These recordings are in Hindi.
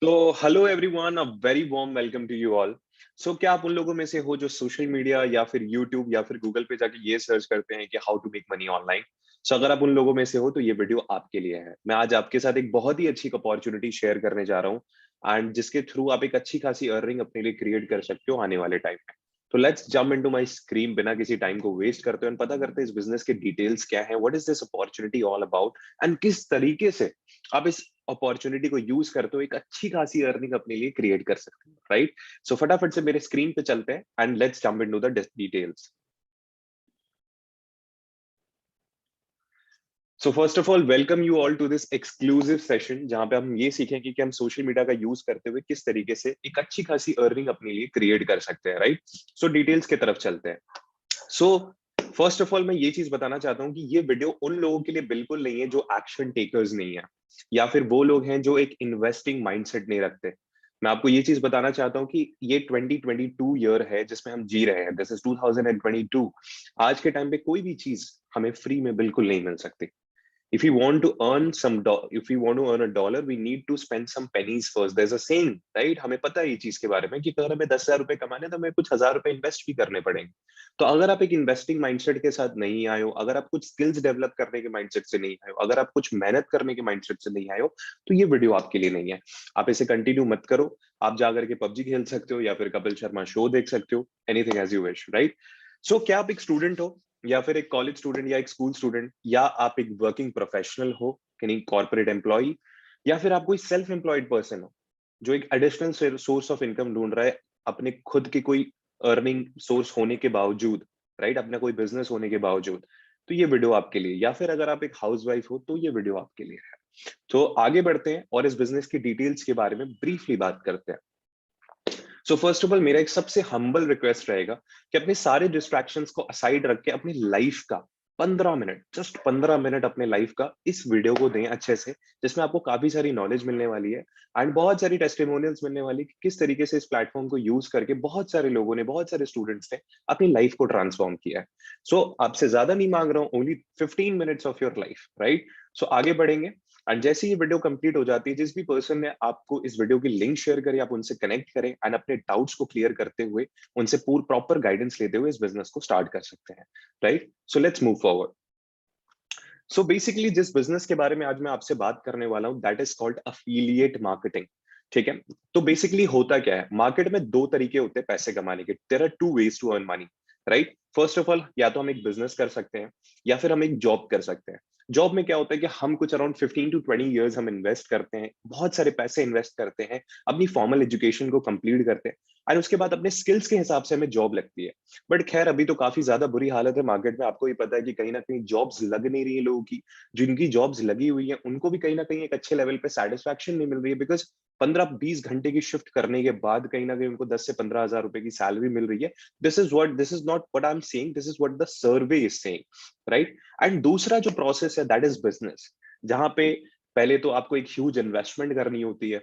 तो hello everyone, a very warm welcome to you all. So क्या आप उन लोगों में से हो जो सोशल मीडिया या फिर यूट्यूब या फिर गूगल पे जाके ये सर्च करते हैं कि how to make money online? So अगर आप उन लोगों में से हो तो ये वीडियो आपके लिए है। मैं आज आपके साथ एक बहुत ही अच्छी अपॉर्चुनिटी शेयर करने जा रहा हूँ एंड जिसके थ्रू आप एक अच्छी खासी अर्निंग अपने लिए क्रिएट कर सकते हो आने वाले टाइम में। तो let's jump into my screen बिना किसी टाइम को वेस्ट करते हुए पता करते हैं इस बिजनेस के डिटेल्स क्या है, what is this opportunity all about and किस तरीके से आप इस अपॉर्चुनिटी को यूज करते हो एक अच्छी खासी अर्निंग अपने लिए क्रिएट कर सकते हो, राइट? सो फटाफट से मेरे स्क्रीन पे चलते हैं and let's jump into the details. So first of all welcome you all to this exclusive session जहां पे हम ये सीखेंगे कि हम सोशल मीडिया का यूज करते हुए किस तरीके से एक अच्छी खासी अर्निंग अपने लिए क्रिएट कर सकते हैं, राइट? सो डिटेल्स की तरफ चलते हैं। सो फर्स्ट ऑफ ऑल मैं ये चीज बताना चाहता हूँ कि ये वीडियो उन लोगों के लिए बिल्कुल नहीं है जो एक्शन टेकर्स नहीं है या फिर वो लोग हैं जो एक इन्वेस्टिंग माइंडसेट नहीं रखते। मैं आपको ये चीज बताना चाहता हूँ कि ये 2022 ईयर है जिसमें हम जी रहे हैं। This is 2022। आज के टाइम पे कोई भी चीज हमें फ्री में बिल्कुल नहीं मिल सकती। if you want to earn some if you want to earn a dollar, we need to spend some pennies first. There's a saying, right? हमें पता है ये चीज के बारे में कि अगर हमें 10,000 रुपए कमाने तो हमें कुछ हजार रुपए इन्वेस्ट भी करने पड़ेंगे। तो अगर आप एक इन्वेस्टिंग माइंडसेट के साथ नहीं आए हो, अगर आप कुछ स्किल्स डेवलप करने के माइंडसेट से नहीं आए हो, अगर आप कुछ मेहनत करने के माइंडसेट से नहीं आए हो, तो ये वीडियो आपके लिए नहीं है। आप इसे कंटिन्यू मत करो। आप जाकर के पबजी खेल सकते हो या फिर कपिल शर्मा शो देख सकते हो, anything as you wish, right? So क्या आप एक स्टूडेंट हो या फिर एक कॉलेज स्टूडेंट या एक स्कूल स्टूडेंट या आप एक वर्किंग प्रोफेशनल हो, यानी कॉर्पोरेट एम्प्लॉय, या फिर आप कोई सेल्फ एम्प्लॉयड पर्सन हो जो एक एडिशनल सोर्स ऑफ इनकम ढूंढ रहा है अपने खुद की कोई अर्निंग सोर्स होने के बावजूद, राइट? अपना कोई बिजनेस होने के बावजूद, तो ये वीडियो आपके लिए। या फिर अगर आप एक हाउसवाइफ हो तो ये वीडियो आपके लिए है। तो आगे बढ़ते हैं और इस बिजनेस की डिटेल्स के बारे में ब्रीफली बात करते हैं। सो फर्स्ट ऑफ ऑल मेरा एक सबसे हम्बल रिक्वेस्ट रहेगा कि अपने सारे डिस्ट्रैक्शंस को असाइड रख के अपनी लाइफ का 15 मिनट, जस्ट 15 मिनट अपने लाइफ का इस वीडियो को दें अच्छे से, जिसमें आपको काफी सारी नॉलेज मिलने वाली है एंड बहुत सारी टेस्टिमोनियल्स मिलने वाली है कि किस तरीके से इस प्लेटफॉर्म को यूज करके बहुत सारे लोगों ने, बहुत सारे स्टूडेंट्स ने अपनी लाइफ को ट्रांसफॉर्म किया है। सो आपसे ज्यादा नहीं मांग रहा हूँ, only 15 minutes of your life, right? So आगे बढ़ेंगे एंड जैसे ये वीडियो कंप्लीट हो जाती है, जिस भी पर्सन ने आपको इस वीडियो की लिंक शेयर करी, आप उनसे कनेक्ट करें एंड अपने डाउट्स को क्लियर करते हुए उनसे पूरी प्रॉपर गाइडेंस लेते हुए इस बिजनेस को स्टार्ट कर सकते हैं, right? So let's move forward. So basically जिस बिजनेस के बारे में आज मैं आपसे बात करने वाला हूं, that is called affiliate marketing. ठीक है? तो बेसिकली होता क्या है, मार्केट में दो तरीके होते हैं पैसे कमाने के। There are two ways to earn money, right? First of all, या तो हम एक बिजनेस कर सकते हैं या फिर हम एक जॉब कर सकते हैं। जॉब में क्या होता है कि हम कुछ अराउंड 15 to 20 years हम इन्वेस्ट करते हैं, बहुत सारे पैसे इन्वेस्ट करते हैं, अपनी फॉर्मल एजुकेशन को कंप्लीट करते हैं और उसके बाद अपने स्किल्स के हिसाब से हमें जॉब लगती है। बट खैर अभी तो काफी ज्यादा बुरी हालत है मार्केट में, आपको ही पता है कि कहीं ना कहीं जॉब्स लग नहीं रही है लोगों की। जिनकी जॉब्स लगी हुई है उनको भी कहीं ना कहीं एक अच्छे लेवल पे सेटिस्फैक्शन नहीं मिल रही है, बिकॉज 15-20 घंटे की शिफ्ट करने के बाद कहीं ना कहीं उनको 10 से 15 हजार रुपए की सैलरी मिल रही है। This is not what I am saying, this is what the survey is saying, right? And दूसरा जो प्रोसेस है दैट इज बिजनेस, जहां पे पहले तो आपको एक ह्यूज इन्वेस्टमेंट करनी होती है,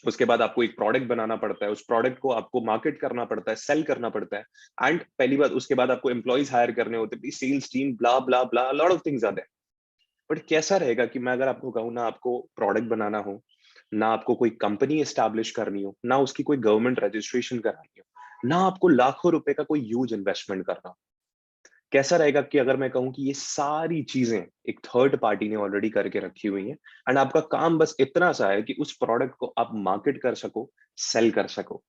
उसके बाद आपको एक प्रोडक्ट बनाना पड़ता है, उस प्रोडक्ट को आपको मार्केट करना पड़ता है, सेल करना पड़ता है एंड पहली बात उसके बाद आपको एम्प्लॉइज हायर करने होते हैं, sales team, blah blah blah, lot of things are there. But कैसा रहेगा कि मैं अगर आपको कहूँ ना आपको प्रोडक्ट बनाना हो, ना आपको कोई कंपनी एस्टैब्लिश करनी हो, ना उसकी कोई गवर्नमेंट रजिस्ट्रेशन करानी हो, ना आपको लाखों रुपए का कोई ह्यूज इन्वेस्टमेंट करना हो, कैसा रहेगा कि अगर मैं कहूँ कि ये सारी चीजें एक थर्ड पार्टी ने ऑलरेडी करके रखी हुई हैं एंड आपका काम बस इतना सा है कि उस प्रोडक्ट को आप मार्केट कर सको, सेल कर सको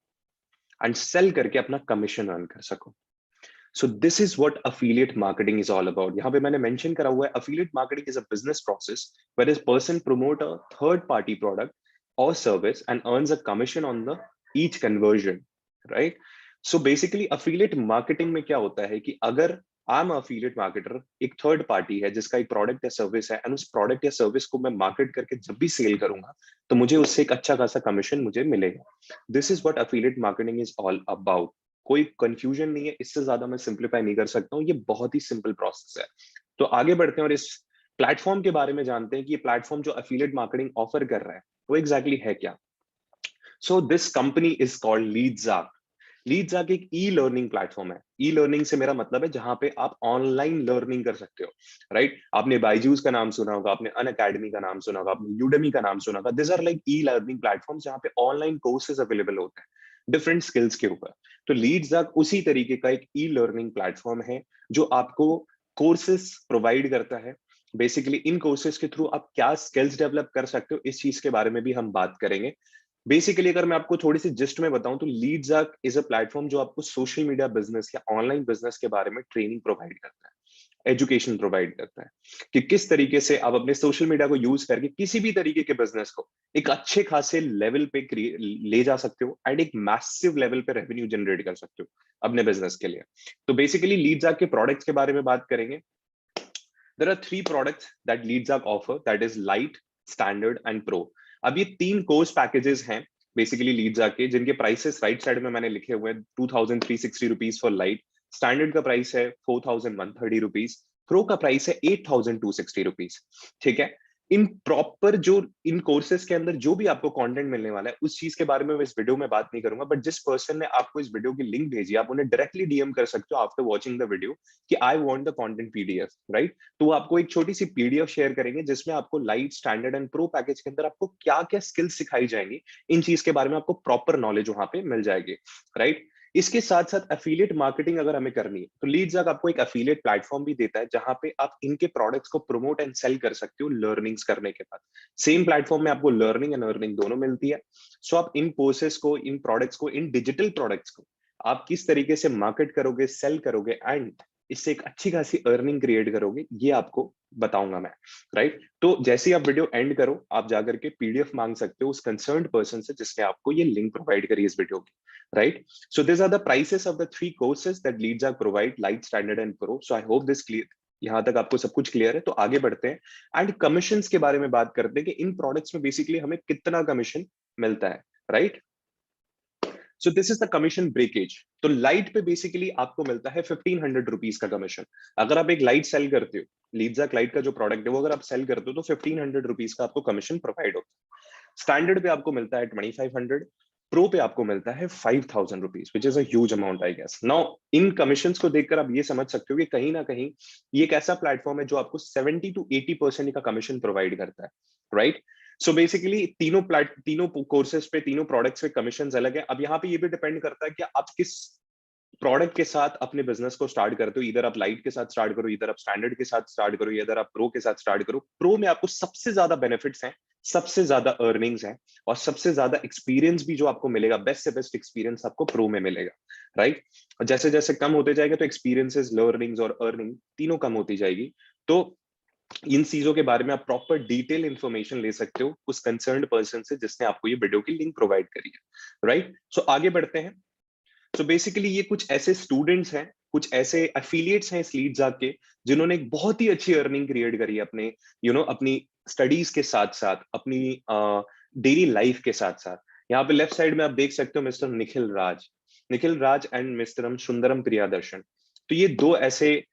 एंड सेल करके अपना कमीशन अर्न कर सको। So this is what affiliate marketing is all about. यहाँ पे मैंने मेंशन करा हुआ है, affiliate marketing is a business process where is person promote a third party product or service and earns a commission on the each conversion, right? So basically affiliate marketing में क्या होता है कि अगर आई एम अफिलिएट मार्केटर, एक थर्ड पार्टी है जिसका एक प्रोडक्ट या सर्विस है एंड उस प्रोडक्ट या सर्विस को मैं मार्केट करके जब भी सेल करूंगा तो मुझे उससे एक अच्छा खासा कमीशन मुझे मिलेगा। This is what affiliate marketing is all about. कोई कंफ्यूजन नहीं है, इससे ज्यादा मैं सिंप्लीफाई नहीं कर सकता हूँ, ये बहुत ही सिंपल प्रोसेस है। तो आगे बढ़ते हैं और इस प्लेटफॉर्म के बारे में जानते हैं कि ये प्लेटफॉर्म जो अफिलिएट मार्केटिंग ऑफर कर रहा है वो एग्जैक्टली है क्या। So this company is called Leadsark. Leadsark एक ई लर्निंग प्लेटफॉर्म है। ई लर्निंग से मेरा मतलब है जहां पे आप ऑनलाइन लर्निंग कर सकते हो, राइट? आपने बायजूस का नाम सुना होगा, आपने अनअकैडमी का नाम सुना होगा, आपने यूडेमी का नाम सुना होगा। This are like e learning platform जहां पे ऑनलाइन कोर्सेज अवेलेबल होते हैं डिफरेंट स्किल्स के ऊपर। तो लीड्सआर्क उसी तरीके का एक ई लर्निंग प्लेटफॉर्म है जो आपको कोर्सेज प्रोवाइड करता है। बेसिकली इन कोर्सेज के थ्रू आप क्या स्किल्स डेवलप कर सकते हो, इस चीज के बारे में भी हम बात करेंगे। बेसिकली अगर मैं आपको थोड़ी सी जिस्ट में बताऊं तो लीड्सआर्क इज अ प्लेटफॉर्म जो आपको सोशल मीडिया बिजनेस या ऑनलाइन बिजनेस के बारे में ट्रेनिंग प्रोवाइड करता है, एजुकेशन प्रोवाइड करता है कि किस तरीके से आप अपने सोशल मीडिया को यूज करके किसी भी तरीके के बिजनेस को एक अच्छे खासे लेवल पे ले जा सकते हो एंड एक मैसिव लेवल पे रेवेन्यू जनरेट कर सकते हो अपने बिजनेस के लिए। तो बेसिकली लीड्सआर्क के प्रोडक्ट्स के बारे में बात करेंगे। There are three products that LeadsArc offer, that is Lite, Standard and Pro. अब ये तीन कोर्स पैकेजेस हैं बेसिकली LeadsArc के, जिनके प्राइसेस राइट साइड में मैंने लिखे हुए हैं। 2360 रुपीज फॉर लाइट, स्टैंडर्ड का प्राइस है 4130 रुपीज, प्रो का प्राइस है 8260 रुपीज। ठीक है। इन प्रॉपर जो इन कोर्सेज के अंदर जो भी आपको कंटेंट मिलने वाला है उस चीज के बारे में मैं इस वीडियो में बात नहीं करूंगा, बट जिस पर्सन ने आपको इस वीडियो की लिंक भेजी आप उन्हें डायरेक्टली डीएम कर सकते हो आफ्टर वॉचिंग द वीडियो कि I want the content PDF, right? तो वो आपको एक छोटी सी पीडीएफ शेयर करेंगे जिसमें आपको light, standard and pro package के अंदर आपको क्या क्या स्किल्स सिखाई जाएंगी, इन चीज के बारे में आपको प्रॉपर नॉलेज वहां पे मिल जाएगी, राइट? इसके साथ साथ एफिलिएट मार्केटिंग अगर हमें करनी है तो लीड्सआर्क आपको एक एफिलिएट प्लेटफॉर्म भी देता है जहां पे आप इनके प्रोडक्ट्स को प्रमोट एंड सेल कर सकते हो लर्निंग्स करने के बाद। सेम प्लेटफॉर्म में आपको लर्निंग एंड अर्निंग दोनों मिलती है। सो आप इन कोर्सेस को, इन प्रोडक्ट्स को, इन डिजिटल प्रोडक्ट्स को आप किस तरीके से मार्केट करोगे, सेल करोगे एंड इससे एक अच्छी खासी अर्निंग क्रिएट करोगे, ये आपको बताऊंगा मैं, राइट? तो जैसे ही आप वीडियो एंड करो आप जाकर के पीडीएफ मांग सकते हो उस कंसर्न्ड पर्सन से जिसने आपको ये लिंक प्रोवाइड करी इस वीडियो की, right? So these are the prices of the three courses that LeadsArc provide, Light, Standard and Pro. So I hope this clear, यहाँ तक आपको सब कुछ क्लियर है। तो आगे बढ़ते हैं एंड कमीशंस के बारे में बात करते हैं कि इन प्रोडक्ट्स में बेसिकली हमें कितना कमीशन मिलता है, right? So this is the commission breakage. तो लाइट पे बेसिकली आपको मिलता है 1500 रुपीज का कमीशन। अगर आप एक लाइट सेल करते हो, लीड्सआर्क लाइट का जो प्रोडक्ट है वो अगर आप सेल करते हो तो 1500 रुपीज का आपको कमीशन प्रोवाइड होता है। स्टैंडर्ड पे आपको मिलता है 2500, प्रो पे आपको मिलता है 5000 rupees, which is a huge amount I guess. Now इन कमीशंस को देखकर आप ये समझ सकते हो कि कहीं ना कहीं ये एक ऐसा प्लेटफॉर्म है जो आपको 70 to 80% का कमीशन प्रोवाइड करता है, राइट? सो बेसिकली तीनों कोर्सेज पे, तीनों प्रोडक्ट्स पे कमीशन अलग है। अब यहाँ पे ये भी डिपेंड करता है कि आप किस प्रोडक्ट के साथ अपने बिजनेस को स्टार्ट करते हो। इधर आप लाइट के साथ स्टार्ट करो, इधर आप स्टैंडर्ड के साथ स्टार्ट करो, इधर आप प्रो के साथ स्टार्ट करो। प्रो में आपको सबसे ज्यादा बेनिफिट्स हैं, सबसे ज्यादा अर्निंग्स हैं और सबसे ज्यादा एक्सपीरियंस भी जो आपको मिलेगा, बेस्ट से बेस्ट एक्सपीरियंस आपको प्रो में मिलेगा, राइट? और जैसे जैसे कम होते जाएगा तो एक्सपीरियंसेस, लर्निंग्स और अर्निंग तीनों कम होती जाएगी। तो इन चीजों के बारे में आप प्रॉपर डिटेल इंफॉर्मेशन ले सकते हो उस कंसर्न्ड पर्सन से जिसने आपको ये वीडियो की लिंक प्रोवाइड करी है, राइट? सो आगे बढ़ते हैं। सो बेसिकली ये कुछ ऐसे स्टूडेंट्स हैं, कुछ ऐसे एफिलिएट्स हैं इस लीड्सआर्क के जिन्होंने एक बहुत ही अच्छी अर्निंग क्रिएट करी है अपने अपनी स्टडीज के साथ साथ, अपनी डेली लाइफ के साथ साथ। यहाँ पे लेफ्ट साइड में आप देख सकते हो mister Nikhil Raj and mister Sundaram Priyadarshan. तो ये दो ऐसे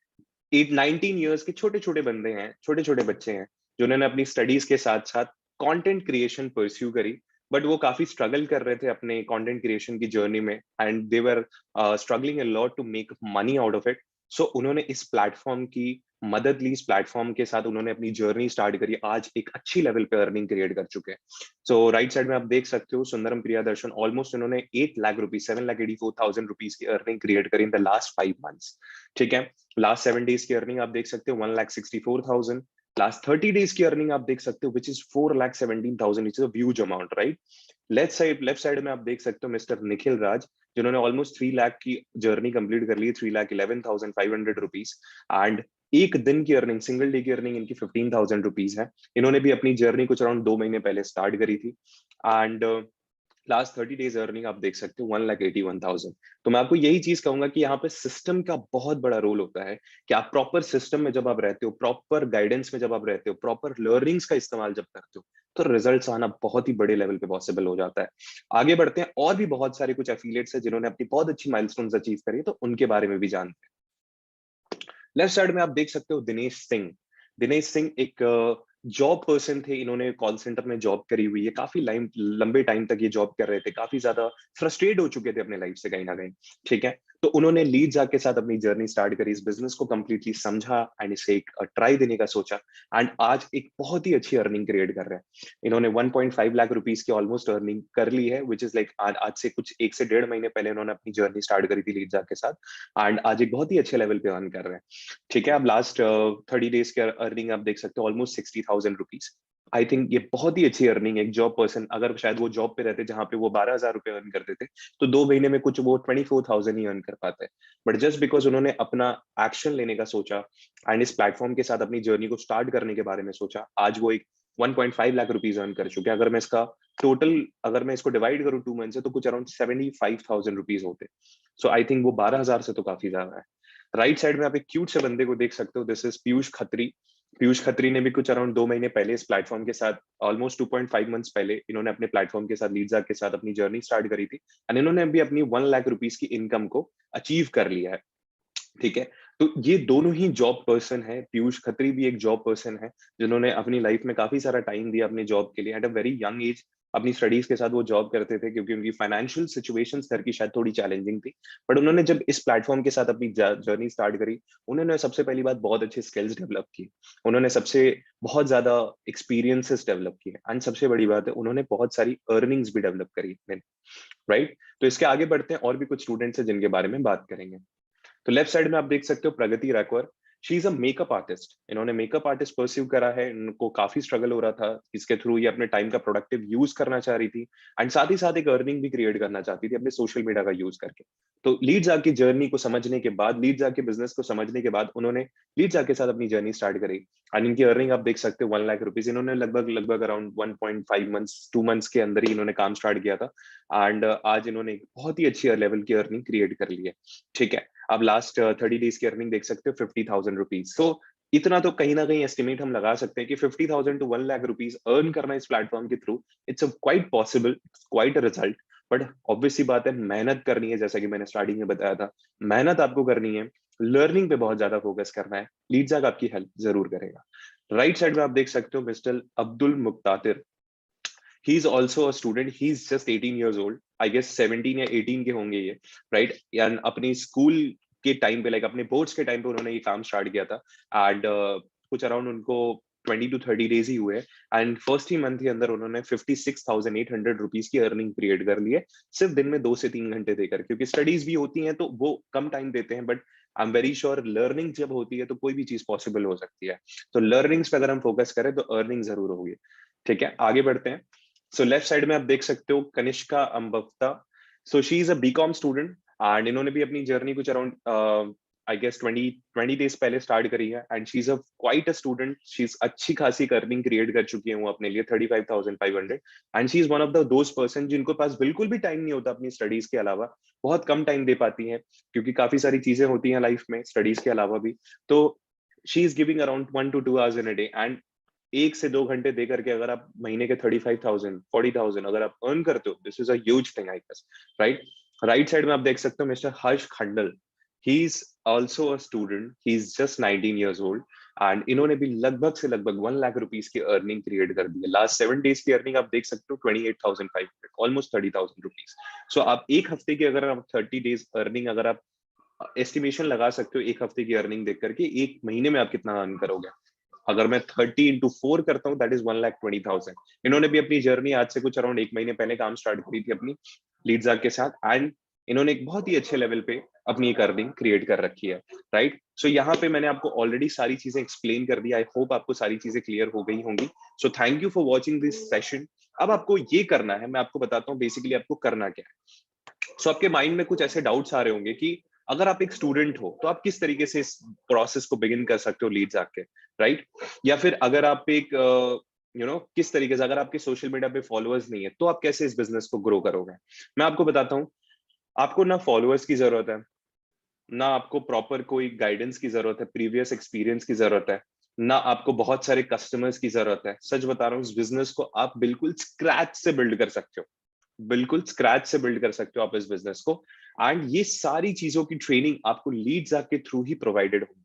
19 ईयर्स के छोटे छोटे बंदे हैं, छोटे छोटे बच्चे हैं जिन्होंने अपनी स्टडीज के साथ साथ कंटेंट क्रिएशन परस्यू करी। बट वो काफी स्ट्रगल कर रहे थे अपने कंटेंट क्रिएशन की जर्नी में and they were struggling a lot to make money out of it. So उन्होंने इस प्लेटफॉर्म की मदद ली, इस प्लेटफॉर्म के साथ उन्होंने अपनी जर्नी स्टार्ट करी, आज एक अच्छी लेवल पे अर्निंग क्रिएट कर चुके हैं। सो राइट साइड में आप देख सकते हो सुंदरम प्रियादर्शन, ऑलमोस्ट उन्होंने 8 लाख रुपीज, 7,84,000 रुपीज की अर्निंग क्रिएट करी इन द लास्ट 5 मंथ्स। ठीक है। लास्ट 7 डेज की अर्निंग आप देख सकते हो 1,64,000। लास्ट 30 डेज की अर्निंग आप देख सकते हो which is 4,17,000, which is a huge amount, right? Left side में आप देख सकते हो मिस्टर निखिल राज जिन्होंने ऑलमोस्ट 3 लाख की जर्नी कंप्लीट कर ली, 3,11,500 रुपीज। एंड एक दिन की अर्निंग, सिंगल डे की अर्निंग इनकी 15,000 रुपीज है। इन्होंने भी अपनी जर्नी कुछ अराउंड 2 महीने पहले स्टार्ट करी थी एंड लास्ट 30 डेज अर्निंग आप देख सकते हो 1,81,000। तो मैं आपको यही चीज कहूंगा कि यहाँ पे सिस्टम का बहुत बड़ा रोल होता है कि आप प्रॉपर सिस्टम में जब आप रहते हो, प्रॉपर गाइडेंस में जब आप रहते हो, प्रॉपर लर्निंग्स का इस्तेमाल जब करते हो तो रिजल्ट्स आना बहुत ही बड़े लेवल पे पॉसिबल हो जाता है। आगे बढ़ते हैं, और भी बहुत सारे कुछ एफिलिएट्स हैं जिन्होंने अपनी बहुत अच्छी माइलस्टोन्स अचीव करी है, तो उनके बारे में भी जानते हैं। लेफ्ट साइड में आप देख सकते हो दिनेश सिंह एक जॉब पर्सन थे, इन्होंने कॉल सेंटर में जॉब करी हुई है, काफी लंबे टाइम तक ये जॉब कर रहे थे, काफी ज्यादा फ्रस्ट्रेट हो चुके थे अपने लाइफ से कहीं ना कहीं। ठीक है, तो उन्होंने लीड जाग के साथ अपनी जर्नी स्टार्ट करी, इस बिजनेस को कंप्लीटली समझा एंड इसे एक ट्राई देने का सोचा, एंड आज एक बहुत ही अच्छी अर्निंग क्रिएट कर रहे हैं। इन्होंने 1.5 लाख रुपीस की ऑलमोस्ट अर्निंग कर ली है, विच इज लाइक आज से कुछ 1 से 1.5 महीने पहले इन्होंने अपनी जर्नी स्टार्ट करी थी लीड जाग के साथ, एंड आज एक बहुत ही अच्छे लेवल पे अर्न कर रहे हैं। ठीक है, अब लास्ट 30 डेज के अर्निंग आप देख सकते हो, ऑलमोस्ट 60,000 रुपीज। आई थिंक ये बहुत ही अच्छी अर्निंग है। एक जॉब पर्सन, अगर शायद वो जॉब पे रहते जहां पे वो 12,000 रुपए अर्न करते थे, तो 2 महीने में कुछ वो 24,000 ही अर्न कर पाते हैं। बट जस्ट बिकॉज उन्होंने अपना एक्शन लेने का सोचा एंड इस प्लेटफॉर्म के साथ अपनी जर्नी को स्टार्ट करने के बारे में सोचा, आज वो एक 1.5 लाख रुपीज अर्न कर चुके हैं। अगर मैं इसका टोटल, अगर मैं इसको डिवाइड करूं 2 मंथ से, तो कुछ अराउंड 75,000 रुपीज होते। सो आई थिंक वो 12,000 से तो काफी ज्यादा है। राइट साइड में आप एक क्यूट से बंदे को देख सकते हो, दिस इज पीयूष खत्री। पीयूष खत्री ने भी कुछ अराउंड 2 महीने पहले इस प्लेटफॉर्म के साथ, ऑलमोस्ट 2.5 मंथ्स पहले, इन्होंने अपने प्लेटफॉर्म के साथ, लीडजा के साथ अपनी जर्नी स्टार्ट करी थी, एंड इन्होंने भी अपनी 1 लाख रुपीज की इनकम को अचीव कर लिया है। ठीक है, तो ये दोनों ही जॉब पर्सन है। पीयूष खत्री भी एक जॉब पर्सन है, जिन्होंने अपनी लाइफ में काफी सारा टाइम दिया अपने जॉब के लिए। At a very young age अपनी स्टडीज के साथ वो जॉब करते थे, क्योंकि उनकी फाइनेंशियल सिचुएशन घर की शायद थोड़ी चैलेंजिंग थी। बट उन्होंने जब इस प्लेटफॉर्म के साथ अपनी जर्नी स्टार्ट करी, उन्होंने सबसे पहली बात बहुत अच्छे स्किल्स डेवलप की, उन्होंने सबसे बहुत ज्यादा एक्सपीरियंसेस डेवलप किए, एंड सबसे बड़ी बात है, उन्होंने बहुत सारी अर्निंग्स भी डेवलप करी। राइट, तो इसके आगे बढ़ते हैं, और भी कुछ स्टूडेंट्स हैं जिनके बारे में बात करेंगे। तो लेफ्ट साइड में आप देख सकते हो Pragati Raikwar. She is a makeup artist. इन्होंने मेकअप आर्टिस्ट परस्यू करा है, इनको काफी स्ट्रगल हो रहा था, इसके थ्रू ये अपने टाइम का प्रोडक्टिव यूज करना चाह रही थी, एंड साथ ही साथ एक अर्निंग भी क्रिएट करना चाहती थी अपने सोशल मीडिया का यूज करके। तो लीड जाके जर्नी को समझने के बाद, लीड जाके बिजनेस को समझने के बाद, उन्होंने लीड जाके साथ अपनी जर्नी स्टार्ट करी, एंड इनकी अर्निंग आप देख सकते हो 1 लाख रुपीज। इन्होंने लगभग लगभग अराउंड 1.5 मंथ्स 2 मंथ्स के अंदर ही इन्होंने काम स्टार्ट किया था, एंड आज इन्होंने एक बहुत ही अच्छी लेवल की अर्निंग क्रिएट कर ली है। ठीक है, आप लास्ट 30 डेज की अर्निंग देख सकते हो 50,000 रुपीज। तो इतना तो कहीं ना कहीं एस्टिमेट हम लगा सकते हैं कि 50,000 टू 1 लाख रुपीज अर्न करना इस प्लेटफॉर्म के through, it's quite possible, quite a result. But obviously बात है, मेहनत करनी है, जैसा कि मैंने स्टार्टिंग में बताया था, मेहनत आपको करनी है, लर्निंग पे बहुत ज्यादा फोकस करना है। लीडजाग आपकी हेल्प जरूर करेगा। राइट साइड में आप देख सकते हो mister Abdul Muktatir. He is also a student, he is just 18 years old, I guess 17 या 18 के होंगे ये। राइट, यानी अपनी स्कूल के टाइम पे, लाइक अपने बोर्ड्स के टाइम पे उन्होंने ये काम स्टार्ट किया था, एंड कुछ अराउंड उनको 20 to 30 डेज ही हुए, एंड फर्स्ट ही मंथ के अंदर उन्होंने 56,800 रुपीज की अर्निंग क्रिएट कर ली है, सिर्फ दिन में 2 से 3 घंटे देकर। क्योंकि स्टडीज भी होती हैं तो वो कम टाइम देते हैं, but I am very sure learning जब होती है तो कोई भी चीज पॉसिबल हो सकती है। तो लर्निंग्स पे अगर हम फोकस करें तो अर्निंग जरूर होगी। ठीक है, आगे बढ़ते हैं। सो लेफ्ट साइड में आप देख सकते हो Kanishka Ambafta. So she is a BCom student, and इन्होंने भी अपनी जर्नी कुछ अराउंड आई गेस 20 डेज पहले स्टार्ट करी है, and she is a quite a student. She is अच्छी खासी अर्निंग क्रिएट कर चुकी है वो अपने लिए 35,500, and she is one of the those person जिनको पास बिल्कुल भी टाइम नहीं होता अपनी स्टडीज के अलावा, बहुत कम टाइम दे पाती हैं, क्योंकि काफी सारी चीजें होती हैं लाइफ में स्टडीज के अलावा भी। तो she is giving around 1 to 2 hours in a day, and 1 से 2 घंटे दे करके अगर आप महीने के 35,000 40,000 अगर आप अर्न करते हो, this is a huge thing I guess. Right, right side में आप देख सकते हो mister Harsh Khandal. He is also a student, he is just 19 years old, and इन्होंने भी लगभग से लगभग 1 लाख रुपीज की अर्निंग क्रिएट कर दी है। लास्ट 7 डेज की अर्निंग आप देख सकते हो 28,500, ऑलमोस्ट 30,000 रुपीज। सो आप एक हफ्ते की अगर आप 30 डेज अर्निंग अगर आप एस्टिमेशन लगा सकते हो, एक हफ्ते की अर्निंग देख करके एक महीने में आप कितना अर्न करोगे। अगर मैं 30 into 4 करता हूँ, दैट इज 1,20,000। इन्होंने भी अपनी जर्नी आज से कुछ अराउंड 1 महीने पहले काम स्टार्ट करी थी अपनी लीडजाग के साथ, एंड इन्होंने एक बहुत ही अच्छे लेवल पे अपनी एक अर्निंग क्रिएट कर रखी है। राइट, सो यहाँ पे मैंने आपको ऑलरेडी सारी चीजें एक्सप्लेन कर दी, आई होप आपको सारी चीजें क्लियर हो गई होंगी। So thank you for watching this session. अब आपको ये करना है, मैं आपको बताता हूँ बेसिकली आपको करना क्या है। सो आपके माइंड में कुछ ऐसे डाउट्स आ रहे होंगे कि अगर आप एक स्टूडेंट हो तो आप किस तरीके से इस प्रोसेस को बिगिन कर सकते हो लीड्स आके, राइट? या फिर अगर आप एक किस तरीके से, अगर आपके सोशल मीडिया पे फॉलोअर्स नहीं है तो आप कैसे इस बिजनेस को ग्रो करोगे। मैं आपको बताता हूँ, आपको ना फॉलोअर्स की जरूरत है, ना आपको प्रॉपर कोई गाइडेंस की जरूरत है, प्रीवियस एक्सपीरियंस की जरूरत है, ना आपको बहुत सारे कस्टमर्स की जरूरत है। सच बता रहा हूँ, इस बिजनेस को आप बिल्कुल स्क्रैच से बिल्ड कर सकते हो, बिल्कुल स्क्रैच से बिल्ड कर सकते हो आप इस बिजनेस को। एंड ये सारी चीजों की ट्रेनिंग आपको लीड्स के थ्रू ही प्रोवाइडेड होगी।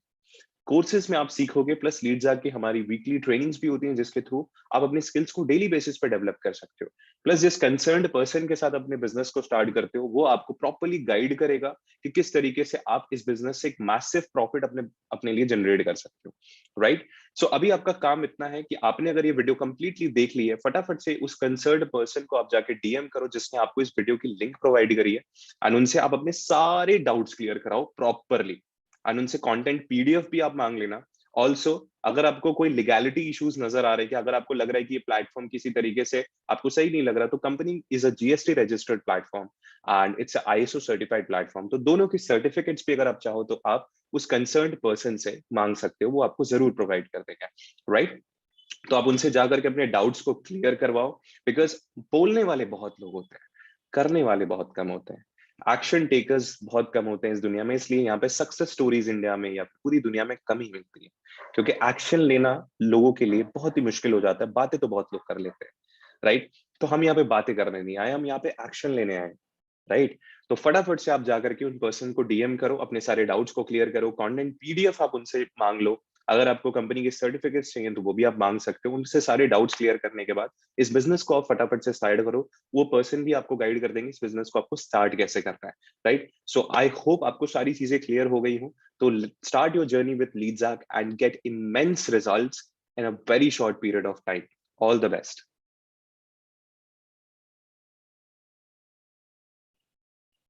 कोर्सेज में आप सीखोगे, प्लस लीड्स की हमारी वीकली ट्रेनिंग्स भी होती हैं जिसके थ्रू आप अपने स्किल्स को डेली बेसिस पे डेवलप कर सकते हो। प्लस जिस कंसर्न्ड पर्सन के साथ अपने बिजनेस को स्टार्ट करते हो वो आपको प्रॉपर्ली गाइड करेगा कि किस तरीके से आप इस बिजनेस से एक मैसिव प्रॉफिट अपने अपने लिए जनरेट कर सकते हो, राइट। सो अभी आपका काम इतना है कि आपने अगर ये वीडियो कंप्लीटली देख ली है, फटाफट से उस कंसर्न्ड पर्सन को आप जाके डीएम करो जिसने आपको इस वीडियो की लिंक प्रोवाइड करी है, एंड उनसे आप अपने सारे डाउट्स क्लियर कराओ प्रॉपरली, एंड उनसे कंटेंट पीडीएफ भी आप मांग लेना। ऑल्सो अगर आपको कोई लीगैलिटी इश्यूज नजर आ रहे हैं कि अगर आपको लग रहा है कि ये प्लेटफॉर्म किसी तरीके से आपको सही नहीं लग रहा, तो company is a GST registered platform and it's ISO certified platform, तो दोनों की सर्टिफिकेट्स भी अगर आप चाहो तो आप उस कंसर्न्ड पर्सन से मांग सकते हो, वो आपको जरूर प्रोवाइड कर देगा, राइट। तो आप उनसे जाकर के अपने डाउट्स को क्लियर करवाओ, बिकॉज बोलने वाले बहुत लोग होते हैं, करने वाले बहुत कम होते हैं, एक्शन टेकर्स बहुत कम होते हैं इस दुनिया में, इसलिए यहाँ पे सक्सेस स्टोरीज इंडिया में या पूरी दुनिया में कम ही मिलती है, क्योंकि एक्शन लेना लोगों के लिए बहुत ही मुश्किल हो जाता है। बातें तो बहुत लोग कर लेते हैं, राइट। तो हम यहाँ पे बातें करने नहीं आए, हम यहाँ पे एक्शन लेने आए, राइट। तो फटाफट से आप जाकर के उन पर्सन को डीएम करो, अपने सारे डाउट्स को क्लियर करो, कंटेंट पीडीएफ आप उनसे मांग लो, अगर आपको कंपनी के सर्टिफिकेट्स चाहिए तो वो भी आप मांग सकते हो। उनसे सारे डाउट्स क्लियर करने के बाद इस बिजनेस को आप फटाफट से स्टार्ट करो, वो पर्सन भी आपको गाइड कर देंगे इस बिजनेस को आपको स्टार्ट कैसे करना है, राइट। सो आई होप आपको सारी चीजें क्लियर हो गई हूँ। तो start your journey with Leadsark and get immense results in a very short period of time. All the best.